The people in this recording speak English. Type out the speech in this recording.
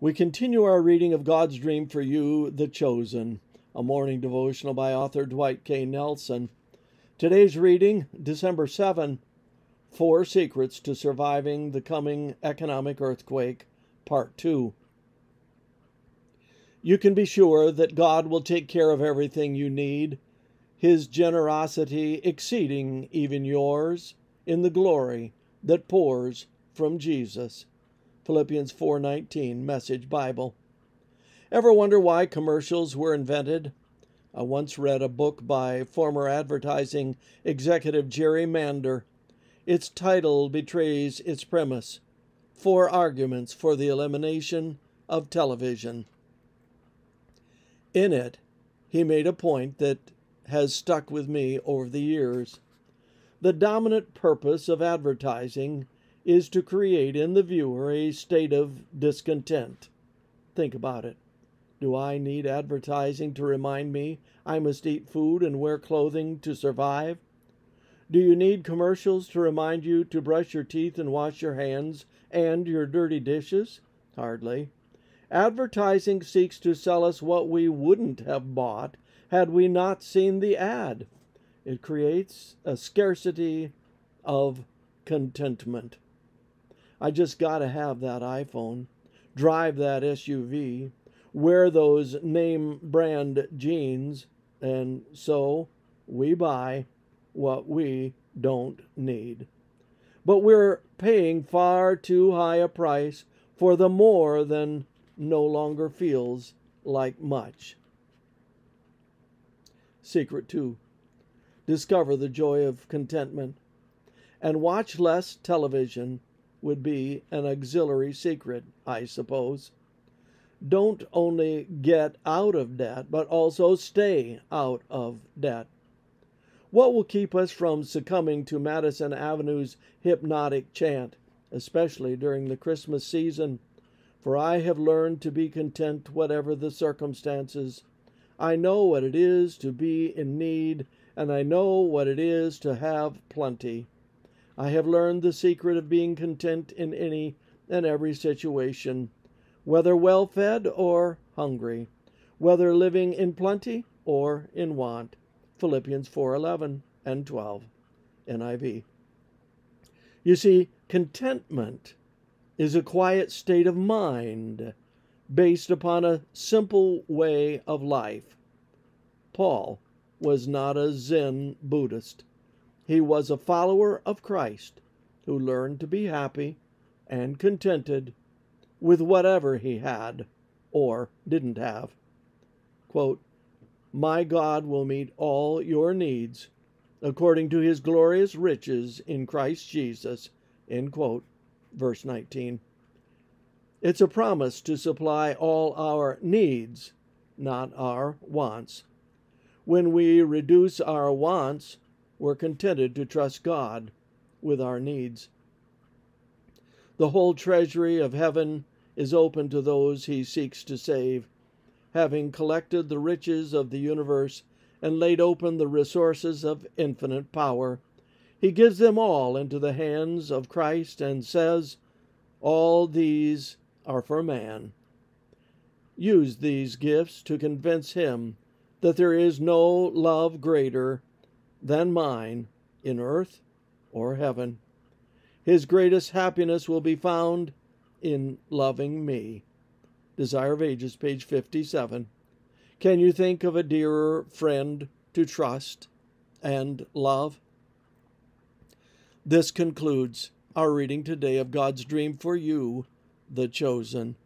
We continue our reading of God's Dream for You, The Chosen, a morning devotional by author Dwight K. Nelson. Today's reading, December 7, 4 Secrets to Surviving the Coming Economic Earthquake, Part 2. You can be sure that God will take care of everything you need, His generosity exceeding even yours, in the glory that pours from Jesus. Philippians 4:19, Message Bible. Ever wonder why commercials were invented? I once read a book by former advertising executive Jerry Mander. Its title betrays its premise: 4 Arguments for the Elimination of Television. In it, he made a point that has stuck with me over the years. The dominant purpose of advertising is to create in the viewer a state of discontent. Think about it. Do I need advertising to remind me I must eat food and wear clothing to survive? Do you need commercials to remind you to brush your teeth and wash your hands and your dirty dishes? Hardly. Advertising seeks to sell us what we wouldn't have bought had we not seen the ad. It creates a scarcity of contentment. I just got to have that iPhone, drive that SUV, wear those name brand jeans, and so we buy what we don't need. But we're paying far too high a price for the more than no longer feels like much. Secret 2. Discover the joy of contentment. And watch less television would be an auxiliary secret, I suppose. Don't only get out of debt, but also stay out of debt. What will keep us from succumbing to Madison Avenue's hypnotic chant, especially during the Christmas season? For I have learned to be content whatever the circumstances. I know what it is to be in need, and I know what it is to have plenty. I have learned the secret of being content in any and every situation, whether well-fed or hungry, whether living in plenty or in want. Philippians 4:11 and 12, NIV. You see, contentment is a quiet state of mind based upon a simple way of life. Paul was not a Zen Buddhist. He was a follower of Christ who learned to be happy and contented with whatever he had or didn't have. Quote, "My God will meet all your needs according to his glorious riches in Christ Jesus." End quote. Verse 19. It's a promise to supply all our needs, not our wants. When we reduce our wants, we're contented to trust God with our needs. The whole treasury of heaven is open to those he seeks to save. Having collected the riches of the universe and laid open the resources of infinite power, he gives them all into the hands of Christ and says, "All these are for man." Use these gifts to convince him that there is no love greater than mine in earth or heaven. His greatest happiness will be found in loving me. Desire of Ages, page 57. Can you think of a dearer friend to trust and love? This concludes our reading today of God's Dream for You, The Chosen.